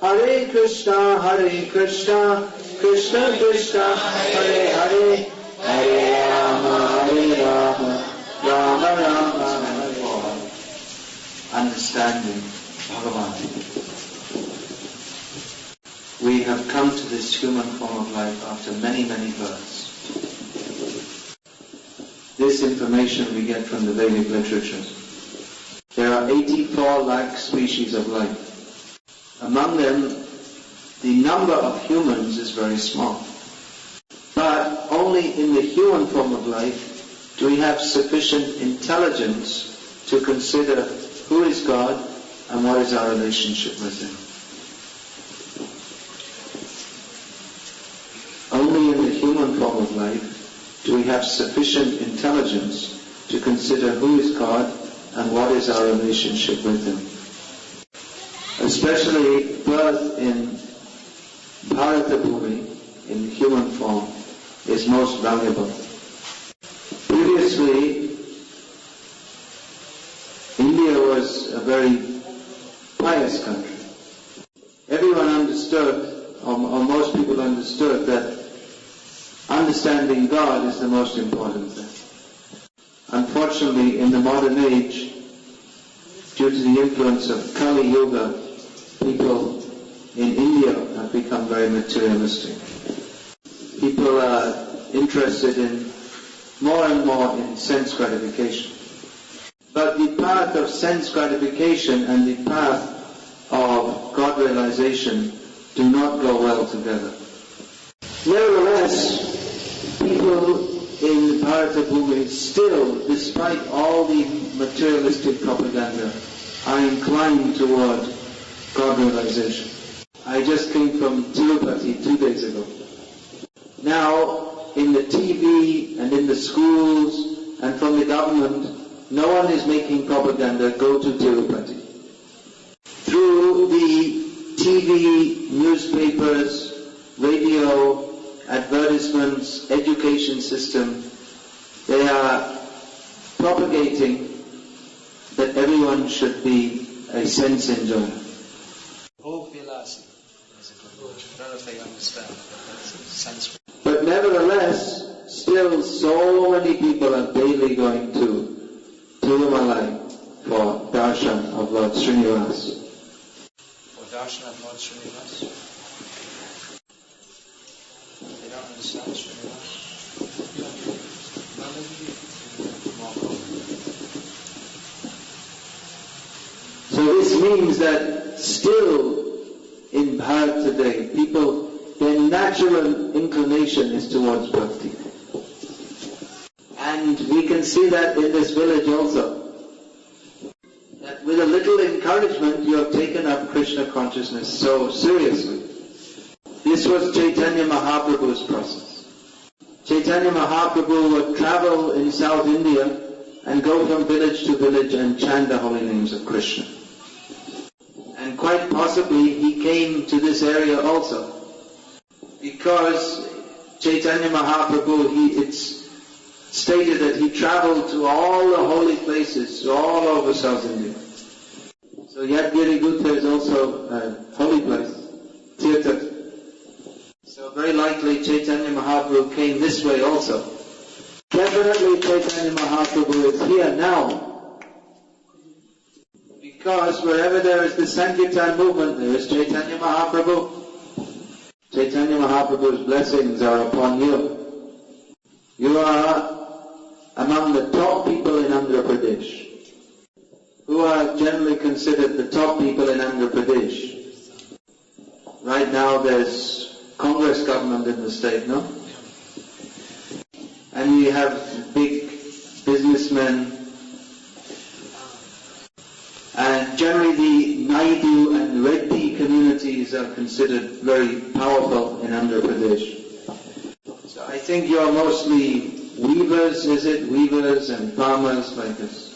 Hare Krishna, Krishna Krishna, Hare Hare, Hare Rama, Rama Rama, Hare Hare. Understanding Bhagavan. We have come to this human form of life after many, many births. This information we get from the Vedic literatures. There are 84 lakh species of life. Among them, the number of humans is very small. But only in the human form of life do we have sufficient intelligence to consider who is God and what is our relationship with Him. Only in the human form of life do we have sufficient intelligence to consider who is God and what is our relationship with Him. Especially birth in Bharatapuri, in human form, is most valuable. Previously, India was a very pious country. Everyone understood, or most people understood, that understanding God is the most important thing. Unfortunately, in the modern age, due to the influence of Kali Yuga, people in India have become very materialistic. People are interested in more and more in sense gratification. But the path of sense gratification and the path of God realization do not go well together. Nevertheless, people in Bharatapuri still, despite all the materialistic propaganda, are inclined toward God realization. I just came from Tirupati 2 days ago. Now, in the TV and in the schools and from the government, no one is making propaganda, go to Tirupati. Through the TV, newspapers, radio, advertisements, education system, they are propagating that everyone should be a sense enjoyer. I don't know if they understand, but that's Sanskrit. But nevertheless, still so many people are daily going to Tirumalai for darshan of Lord Srinivas. For darshan of Lord Srinivas? They don't understand Srinivas? So this means that still in Bharat today, people, their natural inclination is towards bhakti. And we can see that in this village also. That with a little encouragement, you have taken up Krishna consciousness so seriously. This was Chaitanya Mahaprabhu's process. Chaitanya Mahaprabhu would travel in South India and go from village to village and chant the holy names of Krishna. And quite possibly he came to this area also. Because Chaitanya Mahaprabhu, it's stated that he traveled to all the holy places all over South India. So Yadgiri Gutta is also a holy place, Tirtha. So very likely Chaitanya Mahaprabhu came this way also. Definitely Chaitanya Mahaprabhu is here now. Because wherever there is the Sankirtan movement, there is Chaitanya Mahaprabhu. Chaitanya Mahaprabhu's blessings are upon you. You are among the top people in Andhra Pradesh, who are generally considered the top people in Andhra Pradesh. Right now there's Congress government in the state, no? And we have big businessmen. And generally the Naidu and Reddy communities are considered very powerful in Andhra Pradesh. So I think you're mostly weavers, is it? Weavers and farmers like this.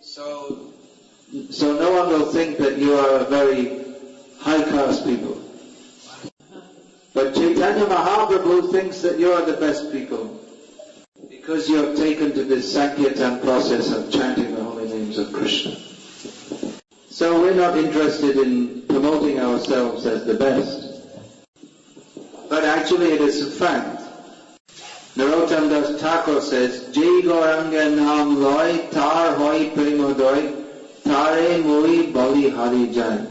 So no one will think that you are a very high caste people. But Chaitanya Mahaprabhu thinks that you are the best people because you have taken to this Sankirtan process of chanting the holy names of Krishna. So we're not interested in promoting ourselves as the best. But actually it is a fact. Narottam Das Thakur says, Jai Gauranga Naam Loy, Tar Hoi Premodoy, Tare Mui Bali Hari Jai.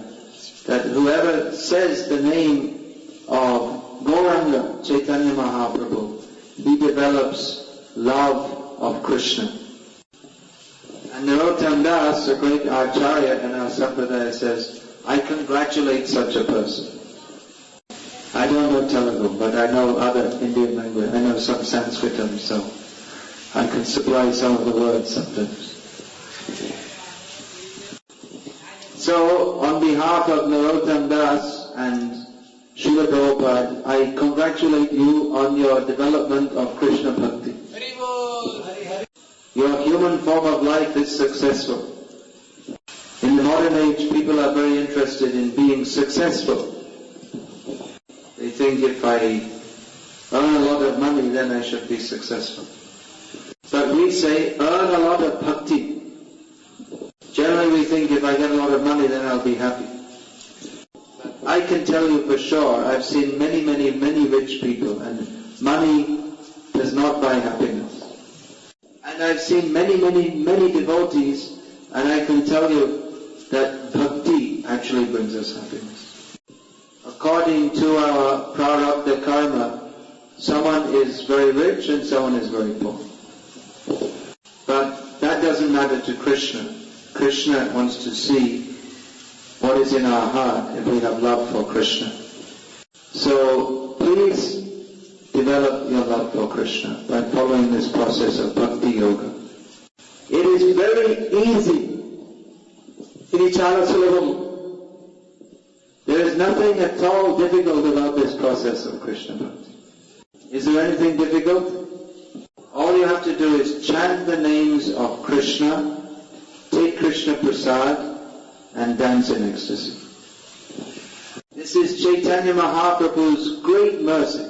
That whoever says the name of Gauranga, Chaitanya Mahaprabhu, he develops love of Krishna. And Narottam Das, a great Acharya in our Sampradaya, says, I congratulate such a person. I don't know Telugu, but I know other Indian language. I know some Sanskritam, so I can supply some of the words sometimes. So, on behalf of Narottam Das and Srila Prabhupada, I congratulate you on your development of Krishna Bhakti. Your human form of life is successful. In the modern age, people are very interested in being successful. They think if I earn a lot of money, then I should be successful. But we say, earn a lot of bhakti. Generally we think if I get a lot of money, then I'll be happy. I can tell you for sure, I've seen many rich people, and money does not buy happiness. And I've seen many devotees, and I can tell you that bhakti actually brings us happiness. According to our prarabdha karma, someone is very rich and someone is very poor. But that doesn't matter to Krishna. Krishna wants to see what is in our heart if we have love for Krishna. So please develop your love for Krishna by following this process of bhakti yoga. It is very easy. There is nothing at all difficult about this process of Krishna Bhakti. Is there anything difficult? All you have to do is chant the names of Krishna, take Krishna Prasad, and dance in ecstasy. This is Chaitanya Mahaprabhu's great mercy,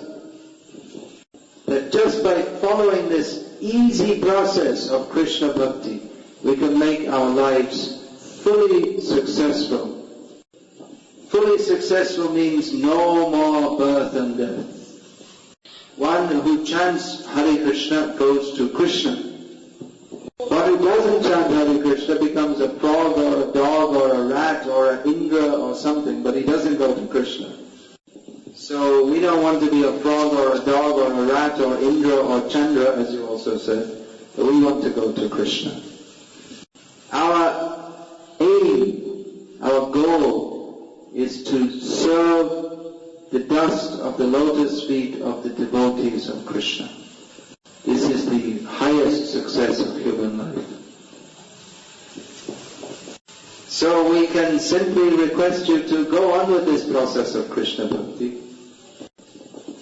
that just by following this easy process of Krishna Bhakti, we can make our lives fully successful. Fully successful means no more birth and death. One who chants Hare Krishna goes to Krishna. One who doesn't chant Hare Krishna becomes a frog or a dog or a rat or an Indra or something, but he doesn't go to Krishna. So we don't want to be a frog or a dog or a rat or Indra or Chandra, as you also said, but we want to go to Krishna. Our aim, our goal, is to serve the dust of the lotus feet of the devotees of Krishna. This is the highest success of human life. So we can simply request you to go on with this process of Krishna Bhakti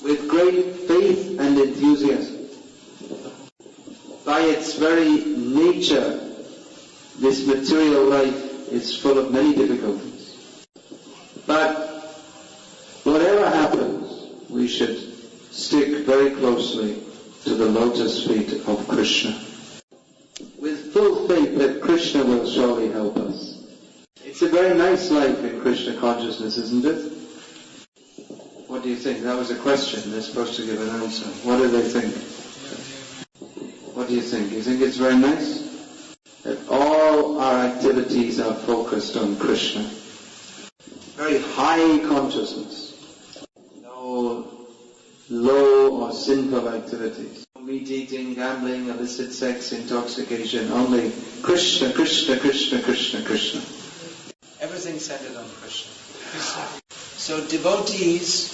with great faith and enthusiasm. By its very nature, this material life is full of many difficulties. But whatever happens, we should stick very closely to the lotus feet of Krishna, with full faith that Krishna will surely help us. It's a very nice life in Krishna consciousness, isn't it? What do you think? That was a question. They're supposed to give an answer. What do they think? What do you think? You think it's very nice? That all our activities are focused on Krishna. Very high consciousness. No low or sinful activities. No meat eating, gambling, illicit sex, intoxication. Only Krishna, Krishna, Krishna, Krishna, Krishna. Everything centered on Krishna. So devotees,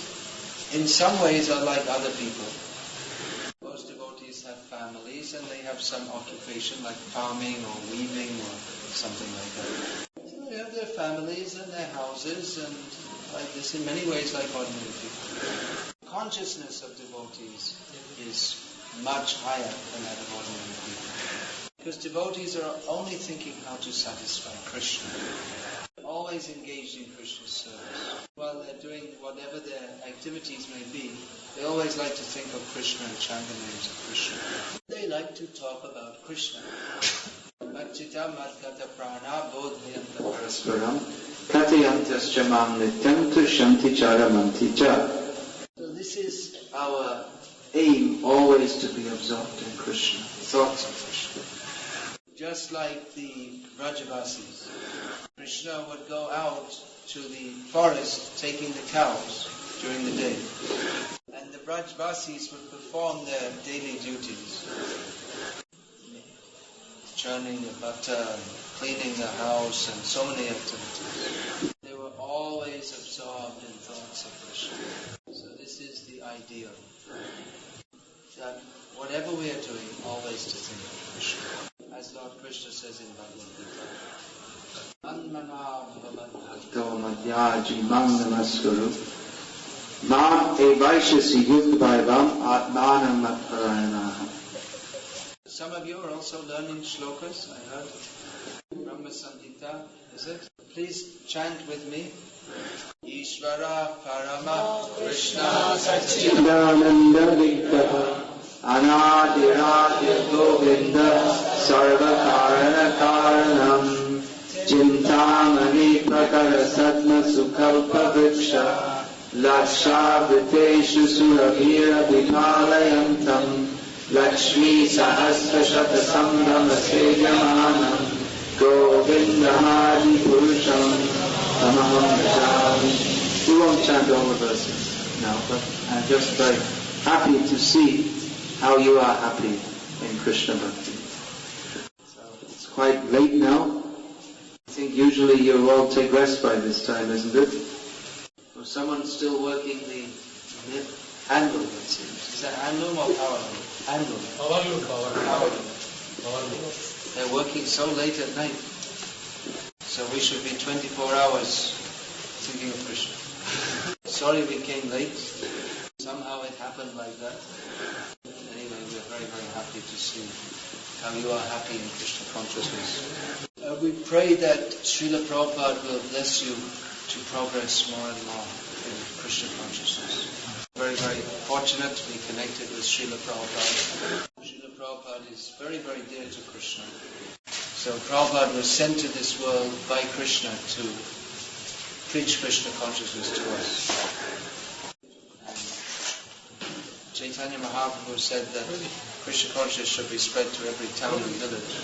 in some ways, are like other people. Most devotees have families and they have some occupation like farming or weaving or something like that. So they have their families and their houses and like this, in many ways like ordinary people. Consciousness of devotees is much higher than that of ordinary people. Because devotees are only thinking how to satisfy Krishna. Always engaged in Krishna's service. While they're doing whatever their activities may be, they always like to think of Krishna and chant the names of Krishna. They like to talk about Krishna. Katayantascha mam nityam tushanti charamanti cha. So this is our aim, always to be absorbed in Krishna, thoughts of Krishna. Just like the Brajavasis, Krishna would go out to the forest taking the cows during the day. And the Brajavasis would perform their daily duties, churning the butter, cleaning the house, and so many activities. They were always absorbed in thoughts of Krishna. So this is the ideal, that whatever we are doing, always to think of Krishna. As Lord Krishna says in Bhagavad Gita, Anmana bhavanto madhyaji mam namaskuru mam evaishasi yukbhaivam atmanam matparayanaha. Some of you are also learning shlokas, I heard. Brahma Samhita, is it? Please chant with me. Ishvara Parama Krishna Satchidananda Vigraha Anadirādya Govinda Sarvakarana Karanam Chintamani Prakara Satma Sukalpa Vriksha Laksha Vriteshu Suravira Vikalayantam Lakshmi Sahasra Shata Sambhama Sejamanam Govinda Hadi Purusham Tamaham Bhajami. We won't chant all the verses now, but I'm just very happy to see how you are happy in Krishna Bhakti. So it's quite late now. I think usually you all take rest by this time, isn't it? Or someone's still working the handle, it seems. Is that handloom or power loom? Handloom. Power loom. They're working so late at night. So we should be 24 hours thinking of Krishna. Sorry we came late. Somehow it happened like that. Anyway, we're very, very happy to see how you are happy in Krishna consciousness. We pray that Srila Prabhupada will bless you to progress more and more in Krishna consciousness. Very, very fortunate to be connected with Srila Prabhupada. Srila Prabhupada is very, very dear to Krishna. So Prabhupada was sent to this world by Krishna to preach Krishna consciousness to us. Chaitanya Mahaprabhu said that Krishna consciousness should be spread to every town and village.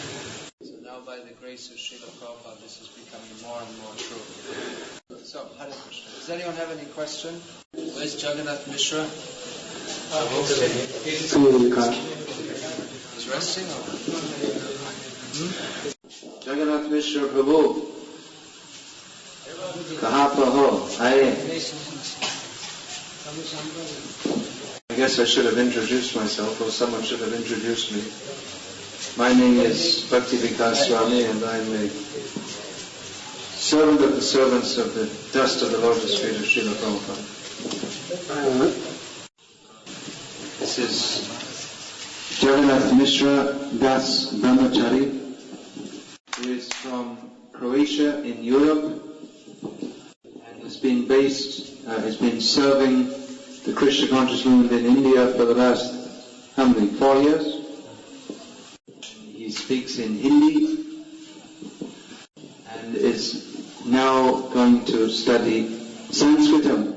So now by the grace of Srila Prabhupada, this is becoming more and more true. So, Hare Krishna. Does anyone have any question? Where's Jagannath Mishra? He's resting or? Jagannath Mishra Prabhu. Kaha pa ho? Aye. I guess I should have introduced myself, or someone should have introduced me. My name is Bhakti Vikasa Swami, and I'm a servant of the servants of the dust of the lotus feet of Srila Prabhupada. This is Jagannath Mishra Das Brahmachari, who is from Croatia in Europe, and has been serving the Krishna conscious movement in India for the last, 4 years? He speaks in Hindi and is now going to study Sanskritam